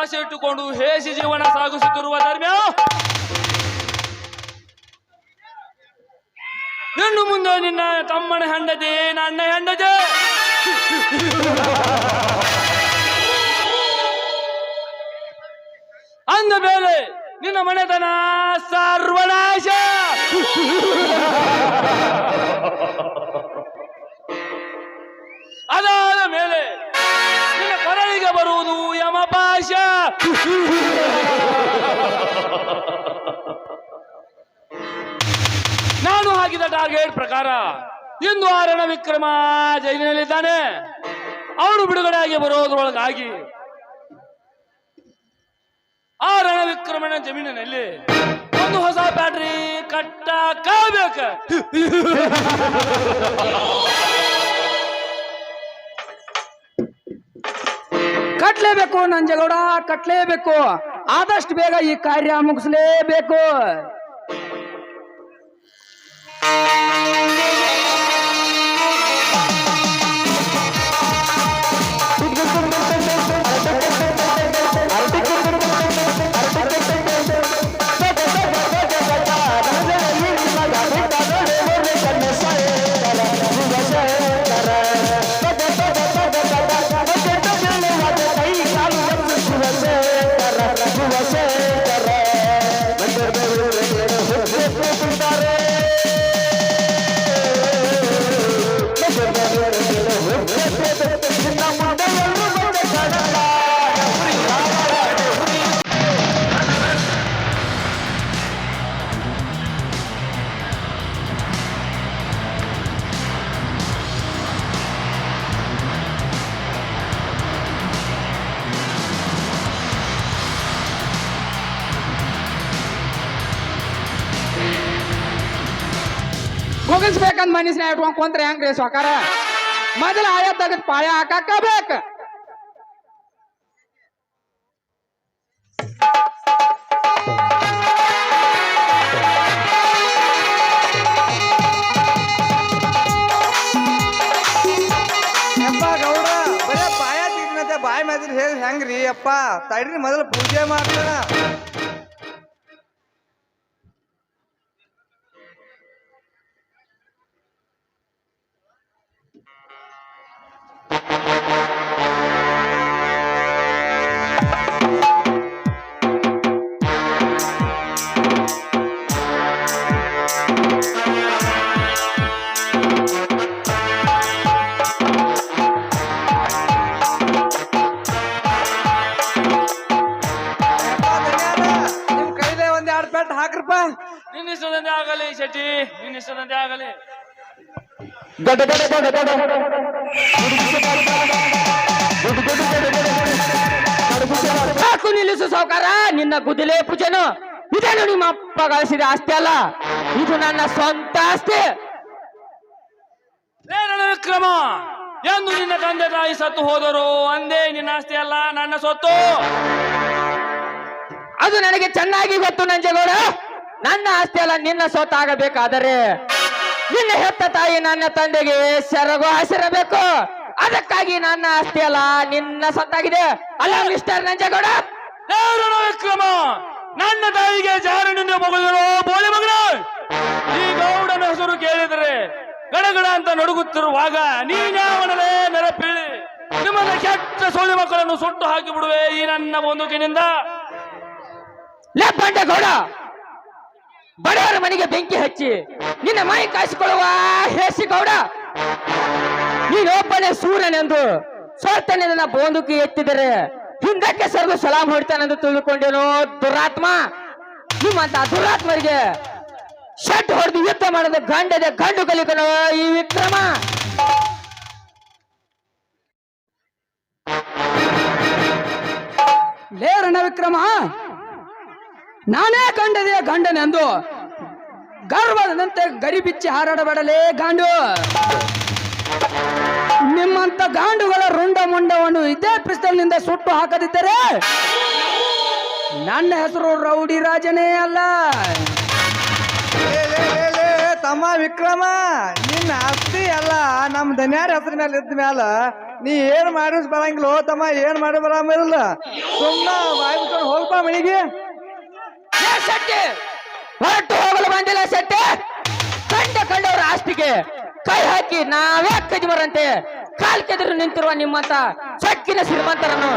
ಆಸೆ ಇಟ್ಟುಕೊಂಡು ಹೇಸಿ ಜೀವನ ಸಾಗಿಸುತ್ತಿರುವ ಧರ್ಮ ಇನ್ನು ಮುಂದೆ ನಿನ್ನ ತಮ್ಮನ ಹೆಂಡತಿ ನನ್ನ ಹೆಂಡತಿ ಅಂದ ಮೇಲೆ ನಿನ್ನ ಮನೆತನ ಸರ್ವನಾಶ. ಅದಾದ ಮೇಲೆ ನಿನ್ನ ಕೊರಳಿಗೆ ಬರುವುದು ಯಮಪಾಶ. ನಾನು ಹಾಕಿದ ಟಾರ್ಗೆಟ್ ಪ್ರಕಾರ ಇಂದು ಆ ರಣವಿಕ್ರಮ ಜೈಲಿನಲ್ಲಿದ್ದಾನೆ. ಅವನು ಬಿಡುಗಡೆಯಾಗಿ ಬರೋದ್ರೊಳಗಾಗಿ ಆ ರಣವಿಕ್ರಮನ ಜಮೀನಿನಲ್ಲಿ ಒಂದು ಹೊಸ ಬ್ಯಾಟ್ರಿ ಕಟ್ಟಬೇಕು. ಕಟ್ಲೇಬೇಕು ನಂಜೇಗೌಡ, ಕಟ್ಲೇಬೇಕು. ಆದಷ್ಟು ಬೇಗ ಈ ಕಾರ್ಯ ಮುಗಿಸಲೇಬೇಕು. ಮುಗಿಸ್ಬೇಕಂತ ಮನುಷ್ಯನ ಇಟ್ಕೊಂಡ್ ಕುಂತ್ರೆ ಹೆಂಗ್ರಿ ಸಾಕಾರ? ಮೊದಲ ಆಯ ತೆಗೆದು ಪಾಯ ಹಾಕಬೇಕು. ಅಪ್ಪ ಗೌಡ ಬರೇ ಪಾಯ ತಿನ್ನತ್ತೆ ಬಾಯಿ ಮಾದ್ರಿ ಹೇಳಿ ಹೆಂಗ್ರಿ ಅಪ್ಪ? ತಡ್ರಿ ಮೊದಲು ಪೂಜೆ ಮಾಡ್ತಾನ. ಹಾಕ್ರಪ್ಪ. ನಿನ್ನಿಷ್ಟದಂತೆ ಆಗಲಿ ಶೆಟ್ಟಿ, ನಿನ್ನಿಷ್ಟದಂತೆ ಆಗಲಿ. ಸಾಕು ನಿಲ್ಲಿಸು ಸಾವುಕಾರ, ನಿನ್ನ ಗುದಿಲೆ ಪೂಜೆನು. ಇದೇನು ನಿಮ್ಮ ಅಪ್ಪ ಗಳಿಸಿದ ಆಸ್ತಿ ಅಲ್ಲ, ಇದು ನನ್ನ ಸ್ವಂತ ಆಸ್ತಿ. ರಣವಿಕ್ರಮ, ಎಂದು ನಿನ್ನ ತಂದೆ ತಾಯಿ ಸತ್ತು ಹೋದರು ಅಂದೇ ನಿನ್ನ ಆಸ್ತಿ ಅಲ್ಲ, ನನ್ನ ಸೊತ್ತು. ಅದು ನನಗೆ ಚೆನ್ನಾಗಿ ಗೊತ್ತು ನಂಜೇಗೌಡ. ನನ್ನ ಆಸ್ತಿ ಅಲ್ಲ, ನಿನ್ನ ಸೊತ್ತಾಗಬೇಕಾದರೆ ನಿನ್ನ ಹೆತ್ತ ತಾಯಿ ನನ್ನ ತಂದೆಗೆ ಸೆರಗು ಹಸಿರಬೇಕು. ಅದಕ್ಕಾಗಿ ನನ್ನ ಆಸ್ತಿ ಅಲ್ಲ, ನಿನ್ನ ಸೊತ್ತಾಗಿದೆ ಅಲ್ಲ ಮಿಸ್ಟರ್ ನಂಜೇಗೌಡ. ರಣವಿಕ್ರಮ, ನನ್ನ ತಾಯಿಗೆ ಜಾರನಿಂದ ಮಗುದಿರೋ ಬೋಳಿ ಮಗನ. ಈ ಗೌಡನ ಹೆಸರು ಕೇಳಿದರೆ ಗಡಗಡ ಅಂತ ನಡುಗುತ್ತಿರುವಾಗ ನೀನ್ಯಾವನಲೇ ನೆರಪೀಳಿ ನಿಮ್ಮನ್ನ ಕೆಟ್ಟ ಸೋಳಿ ಮಕ್ಕಳನ್ನು ಸುಟ್ಟು ಹಾಕಿ ಬಿಡುವೆ ಈ ನನ್ನ ಬಂದೂಕಿನಿಂದ. ಗೌಡ, ಬಡವರ ಮನೆಗೆ ಬೆಂಕಿ ಹಚ್ಚಿ ನಿನ್ನ ಮೈ ಕಾಯಿಸಿಕೊಳ್ಳುವ ಹೇಸಿ ಗೌಡ. ನೀನೊಬ್ಬನೇ ಸೂರ್ಯನೆಂದು ಸೋತನೆ ನನ್ನ ಬೋಂದುಕಿ ಎತ್ತಿದರೆ ಹಿಂದಕ್ಕೆ ಸರಿದು ಸಲಾಂ ಹೊಡ್ತಾನೆಂದು ತಿಳಿದುಕೊಂಡೇನೋ ದುರಾತ್ಮ. ನಿಮ್ಮಂತ ದುರಾತ್ಮರಿಗೆ ಶೆಡ್ ಹೊಡೆದು ಯುದ್ಧ ಮಾಡದ ಗಂಡದೆ ಗಂಡು ಕಲಿಕನೋ ಈ ವಿಕ್ರಮ. ಲೇ ರಣವಿಕ್ರಮ, ನಾನೇ ಕಂಡದೆ ಗಂಡನೆಂದು ಗರ್ವದಂತೆ ಗರಿ ಬಿಚ್ಚಿ ಹಾರಾಡಬೇಡಲೇ ಗಾಂಡು. ನಿಮ್ಮಂತ ಗಾಂಡುಗಳ ರುಂಡ ಮುಂಡವನ್ನು ಇದೇ ಪಿಸ್ತಲ್ನಿಂದ ಸುಟ್ಟು ಹಾಕದಿದ್ದರೆ ನನ್ನ ಹೆಸರು ರೌಡಿ ರಾಜನೇ ಅಲ್ಲ. ತಮ್ಮ ವಿಕ್ರಮ, ನಿನ್ನ ಆಸ್ತಿ ಅಲ್ಲ ನಮ್ಮ ದನ್ಯಾರ ಹೆಸರಿನಲ್ಲಿ ಇದ್ದ ಮ್ಯಾಲ ನೀ ಏನ್ ಮಾಡಿಸ್ ಬರಂಗಿಲ್ಲ ತಮ್ಮ ಏನ್ ಮಾಡಿ ಬರಂಗಿಲ್ಲ ಸುಮ್ಮನ ಬಾಯಿ ಬಿಟ್ಕೊಂಡು ಹೋಗ್ಬಾ ಮನಿಗೆ ಏ ಶೆಟ್ಟಿ ಹೊರಟು ಹೋಗಲು ಬಂದಿಲ್ಲ ಶೆಟ್ಟಿ ಕಂಡವರ ಆಸ್ತಿಗೆ ಕೈ ಹಾಕಿ ನಾವೇ ಕದಿಮರಂತೆ ಕಾಲ್ ಕೆದರು ನಿಂತಿರುವ ನಿಮ್ಮಂತ ಸಕ್ಕಿನ ಶ್ರೀಮಂತರನ್ನು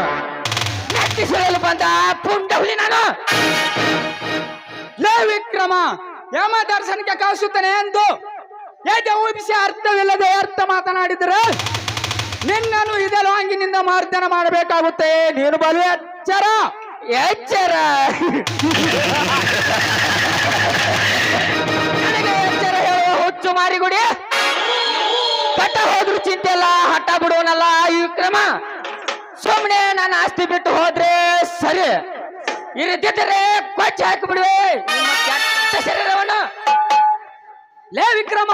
ನೆಟ್ಟಿ ಸುಳಿಯಲು ಬಂದ ಪುಂಡ ಹುಲಿ ನಾನು ಲೇ ವಿಕ್ರಮ ಯಮ ದರ್ಶನಕ್ಕೆ ಕಳಿಸುತ್ತಾನೆ ಎಂದು ಎದೆ ಊದಿಸಿ ಅರ್ಥವಿಲ್ಲದೆ ಅರ್ಥ ಮಾತನಾಡಿದರೆ ನಿನ್ನನ್ನು ಇದೇ ಲಾಂಗಿನಿಂದ ಮಾರ್ಜನ ಮಾಡಬೇಕಾಗುತ್ತೆ ನೀನು ಬಲು ಎಚ್ಚರ ಎಚ್ಚರ ನನಗೆ ಎಚ್ಚರ ಹೇಳುವ ಹುಚ್ಚು ಮಾರಿಗುಡಿ ಕಟ್ಟ ಹೋದ್ರು ಚಿಂತೆ ಇಲ್ಲ ಹಠ ಬಿಡುವನಲ್ಲ ಈ ವಿಕ್ರಮ ಸುಮ್ಮನೆ ನನ್ನ ಆಸ್ತಿ ಬಿಟ್ಟು ಹೋದ್ರೆ ಸರಿ ಇರದಿದ್ದರೆ ಕೊಚ್ಚಿ ಹಾಕಿ ಬಿಡುವೆ ನಿಮ್ಮ ಕೆಟ್ಟ ಶರೀರವನ್ನು ಲೇ ವಿಕ್ರಮ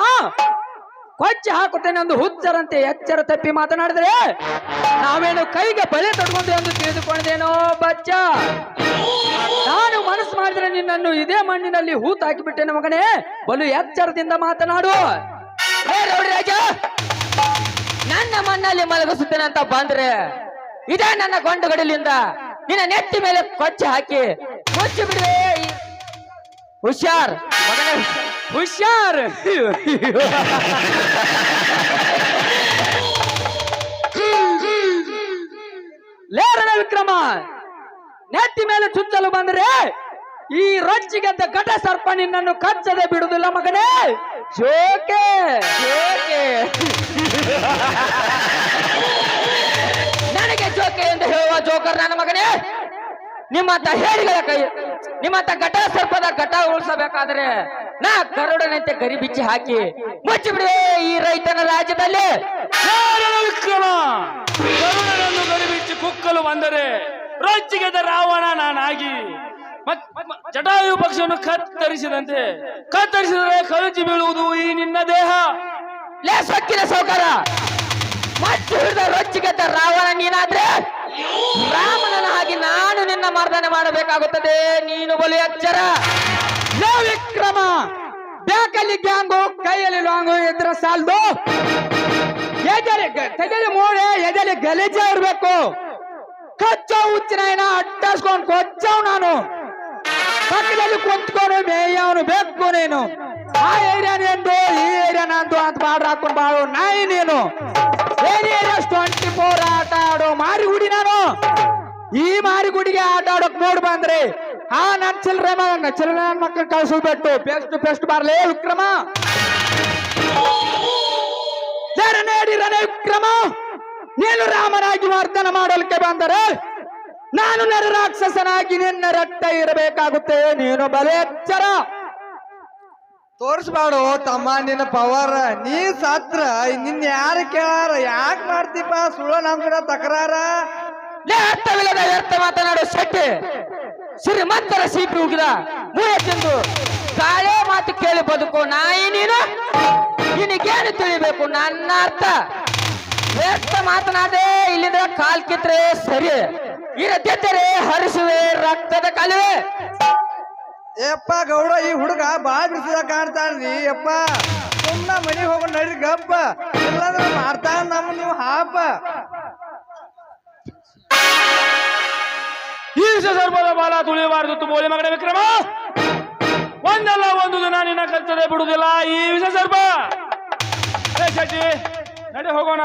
ಕೊಚ್ಚಿ ಹಾಕುತ್ತೇನೆ ಎಂದು ಹುಚ್ಚರಂತೆ ಎಚ್ಚರ ತಪ್ಪಿ ಮಾತನಾಡಿದರೆ ನಾವೇನು ಕೈಗೆ ಬಳೆ ತೊಡ್ಕೊಂಡು ಎಂದು ತಿಳಿದುಕೊಂಡಿದ್ದೇನೋ ಬಚ್ಚ ನಾನು ಮನಸ್ಸು ಮಾಡಿದ್ರೆ ನಿನ್ನನ್ನು ಇದೇ ಮಣ್ಣಿನಲ್ಲಿ ಹೂತು ಹಾಕಿಬಿಟ್ಟೇನೆ ಮಗನೇ ಬಲು ಎಚ್ಚರದಿಂದ ಮಾತನಾಡು ಏ ರೌಡಿ ರಾಜ ನನ್ನ ಮಣ್ಣಲ್ಲಿ ಮಲಗಿಸುತ್ತೇನೆ ಅಂತ ಬಂದ್ರೆ ಇದೇ ನನ್ನ ಗೊಂಡು ಗಡಿಲಿಂದ ನಿನ್ನ ನೆಟ್ಟಿ ಮೇಲೆ ಕೊಚ್ಚಿ ಹಾಕಿ ಮುಚ್ಚಿ ಬಿಡುವೆ ಹುಷಾರ್ ಮಗನೇ ಹುಷಾರ್ ಲೇರನ ವಿಕ್ರಮ ನೆತ್ತಿ ಮೇಲೆ ಚುಚ್ಚಲು ಬಂದ್ರೆ ಈ ರೊಚ್ಚಿಗೆದ್ದ ಘಟ ಸರ್ಪ ನಿನ್ನನ್ನು ಕಚ್ಚದೆ ಬಿಡುವುದಿಲ್ಲ ಮಗನೇ ಜೋಕೆ ಜೋಕೆ ನನಗೆ ಜೋಕೆ ಎಂದು ಹೇಳುವ ಜೋಕರ್ ನನ್ನ ಮಗನೇ ನಿಮ್ಮಂತ ಹೇಳಿಗಳ ಕೈ ನಿಮ್ಮಂತ ಘಟ ಸರ್ಪದ ಘಟ ಉಳಿಸಬೇಕಾದ್ರೆ ನಾ ಗರುಡನಂತೆ ಗರಿ ಬಿಚ್ಚಿ ಹಾಕಿ ಮುಚ್ಚಿ ಬಿಡುವೆ ಈ ರೈತನ ರಾಜ್ಯದಲ್ಲಿ ವಿಕ್ರಮ ಕರುಣನನ್ನು ಗರಿಬಿಚ್ಚಿ ಕುಕ್ಕಲು ಬಂದರೆ ರೊಚ್ಚಿಗೆದ ರಾವಣ ನಾನಾಗಿ ಜಟಾಯು ಪಕ್ಷವನ್ನು ಕತ್ತರಿಸಿದರೆ ಕಳಚಿ ಬೀಳುವುದು ಈ ನಿನ್ನ ದೇಹ ಲೇ ಸೊಕ್ಕಿನ ಸೌಕರ ಮತ್ತೆ ಹಿಡಿದ ರೊಚ್ಚಿಗೆದ್ದ ರಾವಣ ನೀನಾದ್ರೆ ರಾಮನ ಹಾಗೆ ನಾನು ನಿನ್ನ ಮರ್ದನೆ ಮಾಡಬೇಕಾಗುತ್ತದೆ ನೀನು ಬಲು ಎಚ್ಚರ ಲೇ ವಿಕ್ರಮ ಬೇಕಲ್ಲಿ ಗ್ಯಾಂಗು ಕೈಯಲ್ಲಿ ಲಾಂಗು ಇದ್ರ ಸಾಲ್ದು ತೆಗೆಲಿ ಮೂಳೆ ಎದೆಲಿ ಗಲೀಜ ಇರ್ಬೇಕು ಕಚ್ಚೋ ಹುಚ್ಚಿನ ಅಟ್ಟಾಸ್ಕೊಂಡು ಕೊಚ್ಚವ್ ನಾನು ಪಕ್ಕದಲ್ಲಿ ಕುಂತ್ಕೊಂಡು ಮೇಯವನು ಬೇಕು ನೀನು ಆ ಏರಿಯಾ ನಿಂದು ಈ ಏರಿಯಾ ನಂದು ಅಂತ ಬಾಡ್ರ ಹಾಕೊಂಡು ಬಾಳು ನಾಯಿ ನೀನು ಏರಿಯಾ 24 ಆಟ ಆಡೋ ಮಾರಿಗುಡಿ ನಾನು ಈ ಮಾರಿಗುಡಿಗೆ ಆಟ ಆಡೋಕ್ ನೋಡ್ ಬಂದ್ರಿ ಆ ನನ್ ಚಿಲ್ರೆ ಮಕ್ಕಳು ಕಳ್ಸೋದ್ಬಿಟ್ಟು ಪೆಸ್ಟ್ ಬಾರ್ಲೇ ವಿಕ್ರಮ ರನೆ ವಿಕ್ರಮ ನೀನು ರಾಮನಾಗಿ ಮರ್ದನ ಮಾಡಲಿಕ್ಕೆ ಬಂದರೆ ನಾನು ನರ ರಾಕ್ಷಸನಾಗಿ ನಿನ್ನ ರಟ್ಟ ಇರಬೇಕಾಗುತ್ತೆ ನೀನು ಬಲೆ ಎಚ್ಚರ ತೋರಿಸ್ಬಾಡು ತಮ್ಮ ನಿನ್ನ ಪವರ್ ನೀ ಸತ್ರ ನಿನ್ನ ಯಾರು ಕೇಳಾರ ಯಾಕೆ ಮಾಡ್ತೀಪ ಸುಳ್ಳ ನಮ್ ಕಡೆ ತಕರಾರ ಅರ್ಥವಿಲ್ಲದ ವ್ಯರ್ಥ ಮಾತನಾಡೋ ಶೆಟ್ಟಿ ಶ್ರೀಮಂತರ ಸೀಟು ಹೋಗಿದ ಮೂಳೆ ತಿಂದು ಕಾಳೆ ಮಾತು ಕೇಳಿ ಬದುಕು ನಾಯಿ ನೀನು ನಿನಗೇನು ತಿಳಿಬೇಕು ನನ್ನ ಅರ್ಥ ವ್ಯರ್ಥ ಮಾತನಾಡೆ ಇಲ್ಲಿಂದ ಕಾಲ್ ಕಿತ್ರೆ ಸರಿ ಇರದಿದ್ದರೆ ಹರಿಸುವೆ ರಕ್ತದ ಕಾಲುವೆ ಏಪ್ಪ ಗೌಡ ಈ ಹುಡುಗ ಬಾಳ ಬಿಡಿಸಿದ ಕಾಣ್ತಾನ್ರಿ ಅಪ್ಪ ಸುಮ್ಮನೆ ಮನೆಗೆ ಹೋಗೋಣ ನಡ್ರಿ ಗಪ್ಪ ಇಲ್ಲಾಂದ್ರೆ ಮಾಡ್ತಾನ ನಮ್ಮ ನೀವು ಹಾಪ ಈ ಸರ್ಪದ ಬಾಲ ತುಳಿಯಬಾರದು ಬೋಲಿ ಮಗನ ವಿಕ್ರಮ ಒಂದಲ್ಲ ಒಂದು ದಿನ ನಿನ್ನ ಕಚ್ಚದೆ ಬಿಡುವುದಿಲ್ಲ ಈ ವಿಷ ಸರ್ಪ ಶೆಟ್ಟಿ ನಡೆ ಹೋಗೋಣ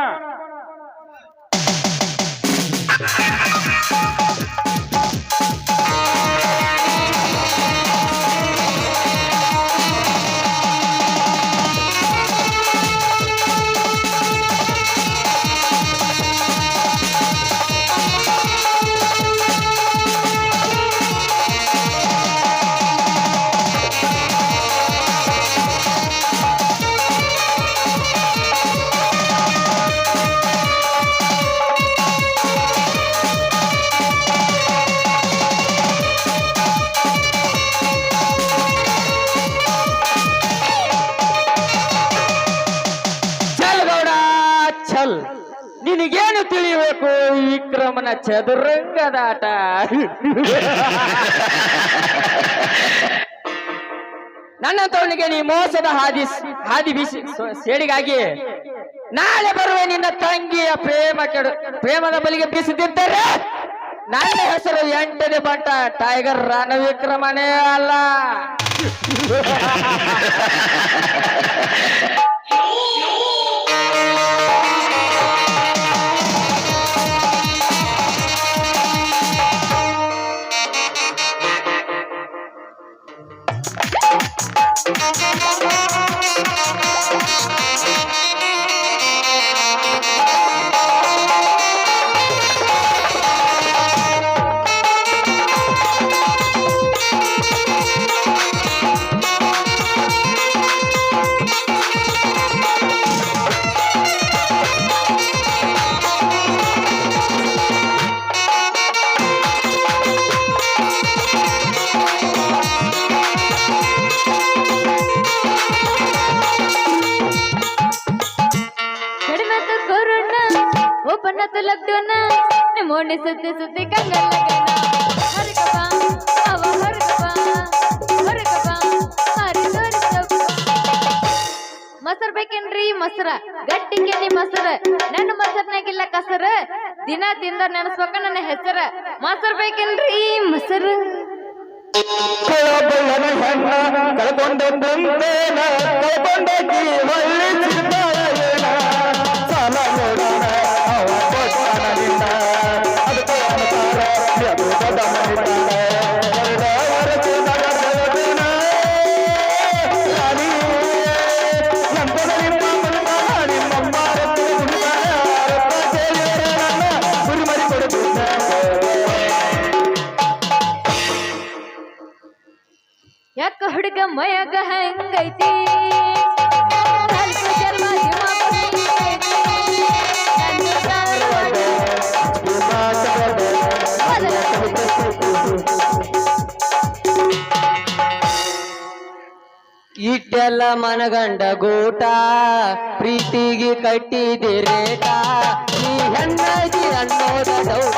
ನಿನಗೇನು ತಿಳಿಯಬೇಕು ವಿಕ್ರಮನ ಚದುರಂಗದಾಟ ನನ್ನಂತವನಿಗೆ ನೀ ಮೋಸದ ಹಾದಿ ಬೀಸಿ ಸೇಡಿಗಾಗಿ ನಾಳೆ ಬರುವೆ ನಿನ್ನ ತಂಗಿಯ ಪ್ರೇಮದ ಬಲಿಗೆ ಬೀಸುತ್ತಿದ್ದರೆ ನನ್ನ ಹೆಸರು 8ನೇ ಬಂಟ ಟೈಗರ್ ರಣವಿಕ್ರಮನೇ ಅಲ್ಲ. ಓಪನ್ನತ್ತು ಲಗ್ಡೋನ ನಿಮ್ಮೋಣಿ ಸುತ್ತಿ ಸುತ್ತಿ ಕಂಗಲ್ ಲಗನ ಹರಕಪ್ಪ ಅವ ಹರಕಪ್ಪ ಹರಕಪ್ಪ ಹರಿ ತೋರಿಸಪ್ಪ ಮೊಸರು ಬೇಕೇನ್ರಿ ಮೊಸರ ಗಟ್ಟಿ ಕೆನಿ ಮೊಸರ ನನ್ನ ಮೊಸರ್ನಾಗಿಲ್ಲ ಕಸರ ದಿನ ತಿಂದ ನೆನಸ್ಬೇಕ ನನ್ನ ಹೆಸರ ಮೊಸರು ಬೇಕೇನ್ರಿ ಮೊಸರು ಯಾಕ ಹುಡುಗ ಮಯಗ ಹೆಂಗೈತಿ ನಾಲ್ಕು ಜನ್ಮ ದಿಮಾಕ ಹೆಂಗೈತಿ? ಇಟ್ಟೆಲ್ಲ ಮನಗಂಡ ಗೂಟ ಪ್ರೀತಿಗೆ ಕಟ್ಟಿದಿರೇಟ ನೀ ಹೆಣ್ಣಾಗಿ ಅನ್ನೋದ ಡೌಟ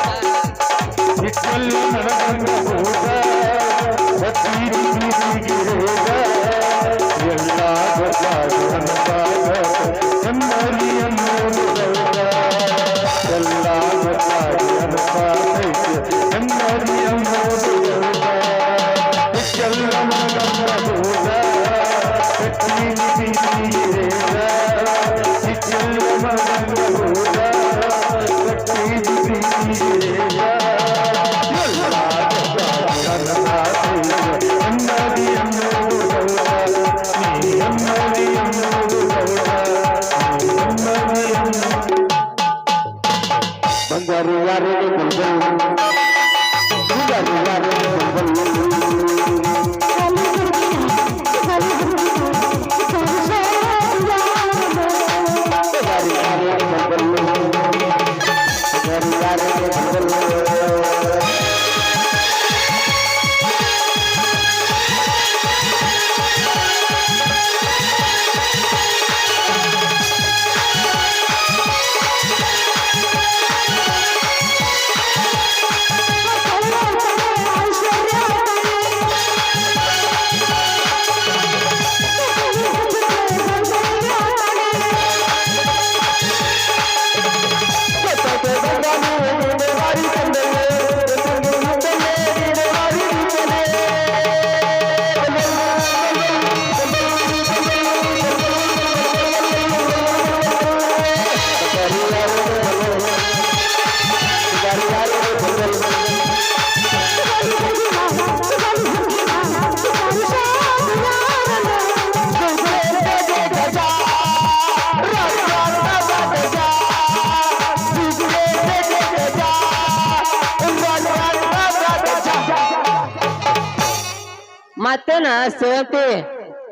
ಮತ್ತೇನ ಸೇವತಿ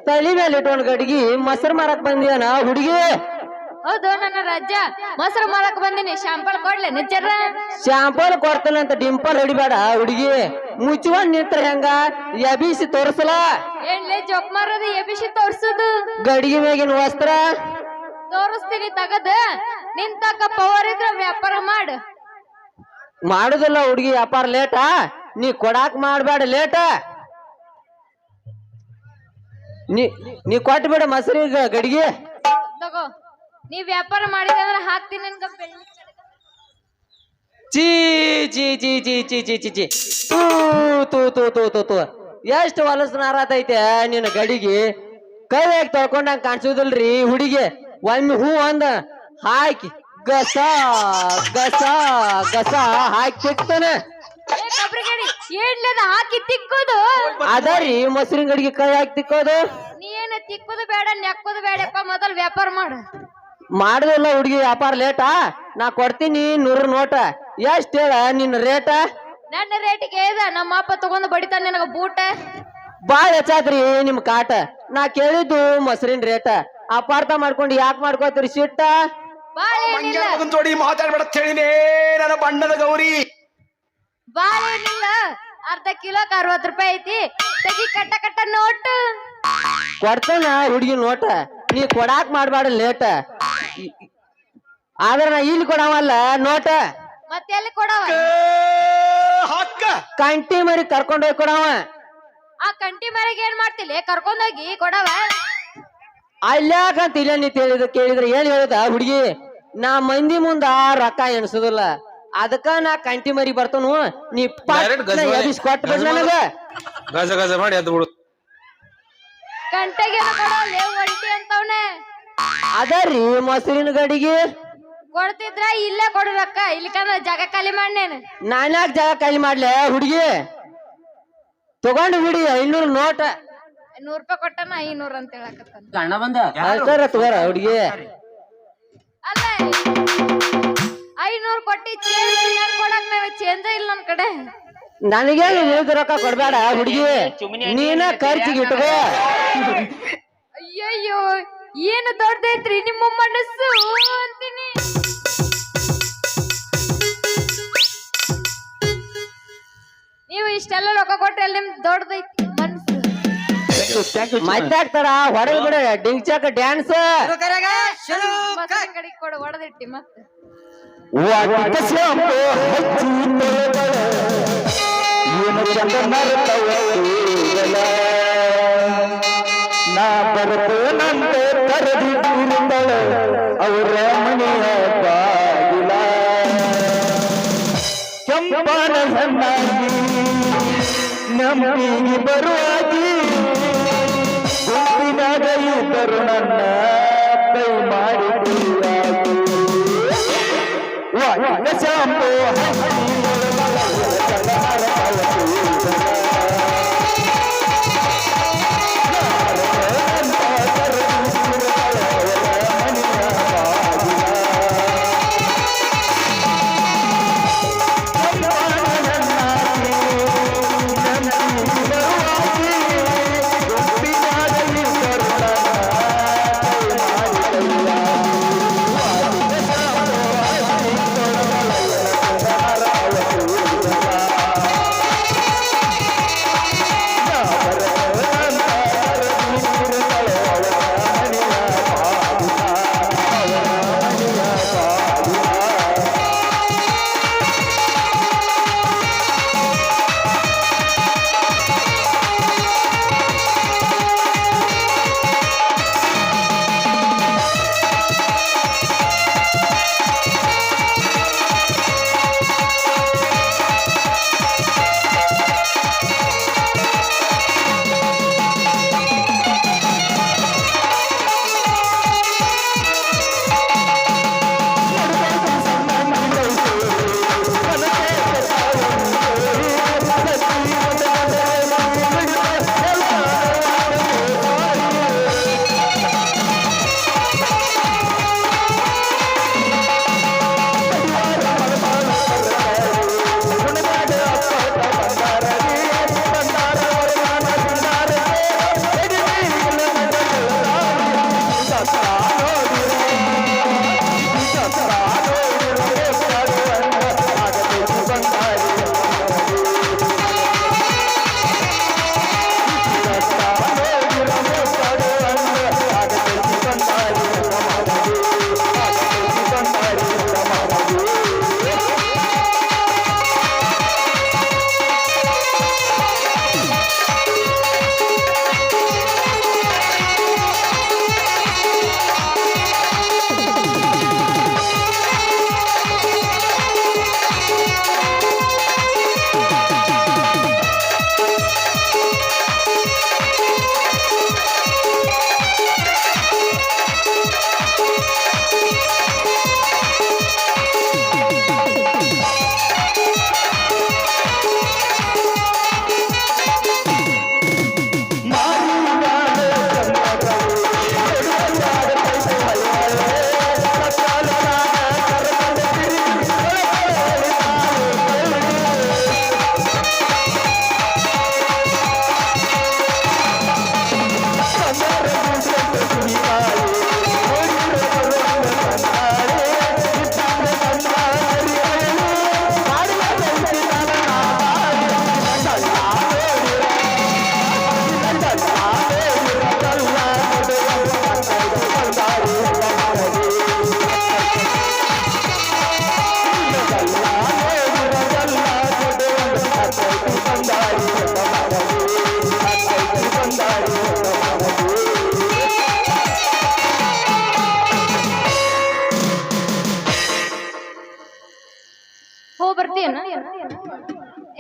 ತಳಿ ಮೇಲೆ ಇಟ್ಕೊಂಡ್ ಗಡಿಗಿ ಮೊಸರು ಮಾರಕ್ ಬಂದಿಯನ ಹುಡುಗಿ? ಹೌದು ನನ್ನ ರಾಜ್ಯ ಮೊಸರು ಮಾರಕ್ ಬಂದಿನಿ ಶಾಂಪಲ್ ಕೊಡ್ಲೆ ನಿಜರ ಶಾಂಪಲ್ ಕೊಡ್ತಾನಂತ ಡಿಂಪಲ್ ಹೊಡಿಬೇಡ ಹುಡುಗಿ ಮುಚ್ಚುವಂದ್ ನಿಂತ್ರ ಹೆಂಗ ಎಬಿಸಿ ತೋರ್ಸಲ ಏನ್ಲೇ ಜೋಕ್ ಮಾರೋದು ಎಬಿಸಿ ತೋರ್ಸುದು ಗಡಿಗೆ ಮೇಗಿನ ವಸ್ತ್ರ ತೋರಿಸ್ತೀನಿ ತಗದ ನಿಂತಕ ಪವರ್ ಇದ್ರ ವ್ಯಾಪಾರ ಮಾಡು. ಮಾಡುದಿಲ್ಲ ಹುಡುಗಿ ವ್ಯಾಪಾರ ಲೇಟಾ ನೀ ಕೊಡಾಕ್ ಮಾಡ್ಬೇಡ ಲೇಟ ನೀ ಕೊಟ್ಟು ಬಿಡ ಮೊಸರಿ ಗಡಿಗೆ. ತಗೋ ನೀ ವ್ಯಾಪಾರ ಮಾಡಿದೆ ಅಂದ್ರೆ ಹಾಕ್ತೀನಿ ನಿನ್ಗ ಬೆಳ್ಳಿ ಕಡಗ. ಚೀ ಚೀ ಚೀ ಚೀ ಚೀ ಚೀ ಚೀ ಚೀ ತೂ ತೂ ತೂ ತೂ ತೂ ತೂ ಎಷ್ಟು ಹೊಲಸು ನಾರಾತೈತೆ ನಿನ್ನ ಗಡಿಗೆ. ಕೈಯಾಗ ತೊಳ್ಕೊಂಡಂಗ ಕಾಣಿಸೋದಿಲ್ರಿ ಹುಡುಗಿ. ಒಮ್ಮೆ ಹೂ ಅಂದ ಹಾಕಿ ಗಸ ಗಸ ಗಸ ಹಾಕಿ ತಿಕ್ತಾನೆ. ಏ ಕಬ್ರಿಗಡಿ ಏನ್ಲದ ಹಾಕಿ ತಿಕ್ಕೋದು. ಅದರಿ ಮೊಸರಿನ ಗಡಿಗೆ ಕೈ ಹಾಕಿ ತಿಕ್ಕೋದು. ನೀ ಏನ ತಿಕ್ಕೋದು ಬೇಡ ನೆಕ್ಕೋದು ಬೇಡಪ್ಪ, ಮೊದಲ್ ವ್ಯಾಪಾರ ಮಾಡು. ಮಾಡುದಿಲ್ಲ ಹುಡುಗಿ ವ್ಯಾಪಾರ ಲೇಟಾ. ನಾ ಕೊಡ್ತೀನಿ 100 ನೋಟ. ಎಷ್ಟ್ ಹೇಳ ನಿನ್ನ ರೇಟ? ನನ್ನ ರೇಟಿಗೆ ಇದ ನಮ್ಮ ಅಪ್ಪ ತಗೊಂಡು ಬಡಿತಾನ ನಿನಗ ಬೂಟ. ಬಾಳ ಹೆಚ್ಚಾದ್ರಿ ನಿಮ್ ಕಾಟ. ನಾ ಕೇಳಿದ್ದು ಮೊಸರಿನ ರೇಟ. ಅಪಾರ್ಥ ಮಾಡ್ಕೊಂಡು ಯಾಕೆ ಮಾಡ್ಕೋತೀರಿ ಸಿಟ್ಟ? ಬಾಳ ಏನಿಲ್ಲ ಜೋಡಿ ಮಾತಾಡ್ಬೇಡ ಹೇಳಿನೇ ನನ್ನ ಬಣ್ಣದ ಗೌರಿ. ಬಾಳ ಏನಿಲ್ಲ, ಅರ್ಧ ಕಿಲೋಕ್ 60 ರೂಪಾಯಿ ಐತಿ. ತೆಗಿ ಕಟ್ಟ ಕಟ್ಟ ನೋಟ್. ಕೊಡ್ತೇನ ಹುಡುಗಿ ನೋಟ. ನೀ ಕೊಡಾಕ್ ಮಾಡ್ಬಾಡ ಲೇಟ. ಆದ್ರ ನಾ ಇಲ್ಲಿ ಕೊಡವಲ್ಲ ನೋಟ. ಮತ್ತೆ ಎಲ್ಲಿ ಕೊಡವ? ಹಕ್ಕ ಕಂಟಿ ಮರಿ ಕರ್ಕೊಂಡೋಗಿ ಕೊಡವ. ಆ ಕಂಟಿ ಮನೆಗೆ ಏನ್ ಮಾಡ್ತಿಲ್ಲ ಕರ್ಕೊಂಡೋಗಿ ಕೊಡವ. ಅಲ್ಯಾಕಂತ ಇಲ್ಲ ನೀ ಕೇಳಿದ್ರೆ ಏನ್ ಹೇಳುದ ಹುಡುಗಿ? ನಾ ಮಂದಿ ಮುಂದ ರೊಕ್ಕ ಎಣಸುದಿಲ್ಲ. ಅದಕ್ಕ ನಾ ಕಂಟಿ ಮರಿ ಬರ್ತನು. ನೀ ಕೊಟ್ಬಿಡ್ ನನಗ. ಗಜ ಗಜ ಮಾಡಿ ಎದ್ದು ಬಿಡು. ಗಂಟೆಗೆ ಕೊಡವಲ್ಲ ಒಂಟಿ ಅಂತವ್ನೆ. ಅದರಿ ಮೊಸರಿನ ಗಡಿಗೆ ಕೊಡ್ತಿದ್ರ ಇಲ್ಲೇ ಕೊಡು ರೊಕ್ಕ. ಇಲ್ಲಿಕಂದ್ರ ಜಾಗ ಖಾಲಿ ಮಾಡ್ನೇನು. ನಾನ್ಯಾಕ ಜಾಗ ಖಾಲಿ ಮಾಡ್ಲೆ ಹುಡುಗಿ? ತಗೊಂಡು ಬಿಡಿ 500 ನೋಟ. 100 ರೂಪಾಯಿ ಕೊಟ್ಟನ 500 ಅಂತ ಹೇಳಕತ್ತಾನ. ಅಷ್ಟಾರ ತಗೋರ ಹುಡುಗಿ. ಅಲ್ಲ 500 ಕೊಟ್ಟಿ ಚೇಂಜ್ ಕೊಡಕ್ ಚೇಂಜ್ ಇಲ್ಲ ನನ್ ಕಡೆ. ನನಗೆ ಉಳಿದ ರೊಕ್ಕ ಕೊಡ್ಬೇಡ ಹುಡುಗಿ. ನೀನ ಖರ್ಚಿಗೆ ಇಟ್ಕೋ. ಅಯ್ಯಯ್ಯೋ ಏನು ದೊಡ್ಡದೈತ್ರಿ ನಿಮ್ಮ ಮನಸ್ಸು ಅಂತೀನಿ. ನೀವು ಇಷ್ಟೆಲ್ಲ ರೊಕ್ಕ ಕೊಟ್ರೆ ಅಲ್ಲಿ ನಿಮ್ ದೊಡ್ಡದೈತಿ ಮನಸ್ಸು. ಮತ್ತಾಕ್ತಾರ ಹೊಡೆದ್ ಬಿಡ ಡಿಂಗ್ಚಾಕ ಡ್ಯಾನ್ಸ್. ಕಡೆ ಕೊಡು ಹೊಡೆದಿಟ್ಟಿ ಮತ್ತೆ. ನಾ ಬರ್ತೇನಂತೆ ಕರೆದಿಟ್ಟಿರುತ್ತಳೆ ಅವರ ಮನೆಯ ಬಾಗಿಲ. ಕೆಂಪನ ಹೆಣ್ಣಾಗಿ ನಂಬಿಗೆ ಬರುವಾಗಿ ಗುಂಪಿನಾಗ ಇದ್ದರು ನನ್ನ ಕೈ ಮಾಡಿ ಶಾಂಪು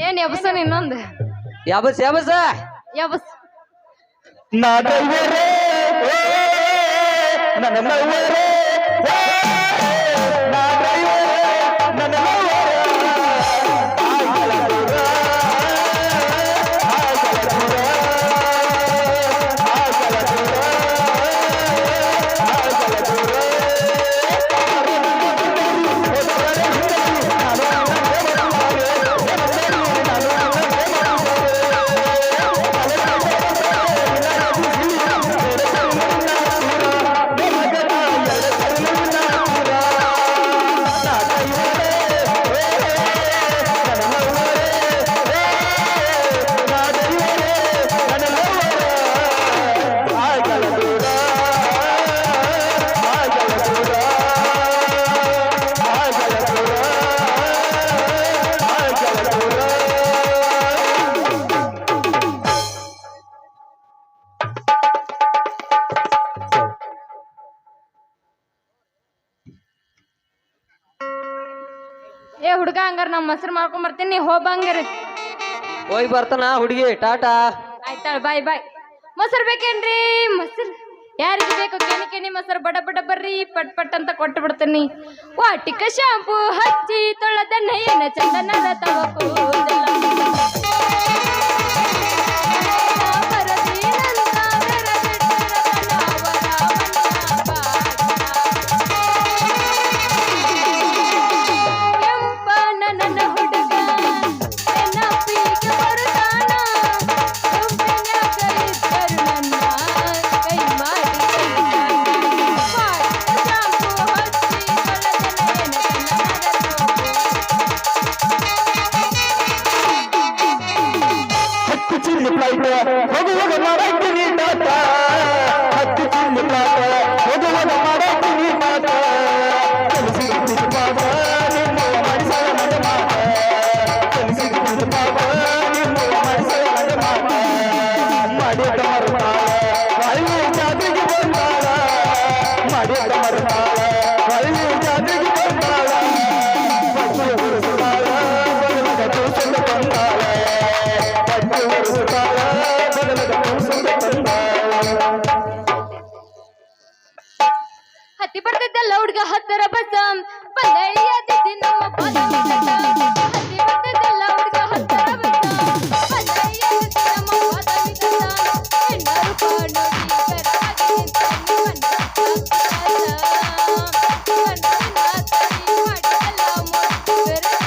ಏನ್ ಎಬ್ಸನ್ ಇನ್ನೊಂದು ಯಾಬಸ್ ಯಾಬಸ್ ಎಬ್ಸ್ ಏ ಹುಡ್ಗ ಹಂಗಾರ ನಮ್ ಮೊಸರು ಮಾಡ್ಕೊಂಡ್ ಬರ್ತೀನಿ ನೀ ಹೋಗಂಗಾರ ಹೋಗಿ ಬರ್ತಾನ ಹುಡುಗಿ ಟಾಟಾ ಆಯ್ತಾಳ ಬಾಯ್ ಬಾಯ್ ಮೊಸರು ಬೇಕೇನ್ರಿ ಮೊಸರು ಯಾರಿಗೆ ಬೇಕು ಕೆಣಿ ಮೊಸರು ಬಡ ಬಡ ಬರ್ರಿ ಪಟ್ ಪಟ್ ಅಂತ ಕೊಟ್ಟು ಬಿಡ್ತೀನಿ ವಾಟಿಕ ಶಾಂಪು ಹಚ್ಚಿ ತೊಳೆದ ನಯನ ಚಂದನದ ತವ ಕೂದಲ ಹತ್ತಿ ಬರ್ತೈತಲ್ಲ ಹುಡ್ಗ ಹತ್ತರ ಬಸ ಬಂದಳಿಯಾದೈತಿ ನಮ್ಮ ಪಾದ ಮಿಟಟ. ಹತ್ತಿ ಬರ್ತೈತಲ್ಲ ಹುಡ್ಗ ಹತ್ತರ ಬಸ ಬಂದಳಿಯಾದೈತಿ ನಮ್ಮ ಪಾದ ಮಿಟಟ. ಹೆಣ್ಣರು ಕಾಣೋಡಿ ಬೆರಗಾಗಿ ನಿಂತನ್ನು ಕಣ್ಣಿನ ತಡಿ ಮಾಡಿದಲ್ಲ ಮುಟ್ಟು ಬೆರಗಿ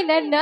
ನನ್ನ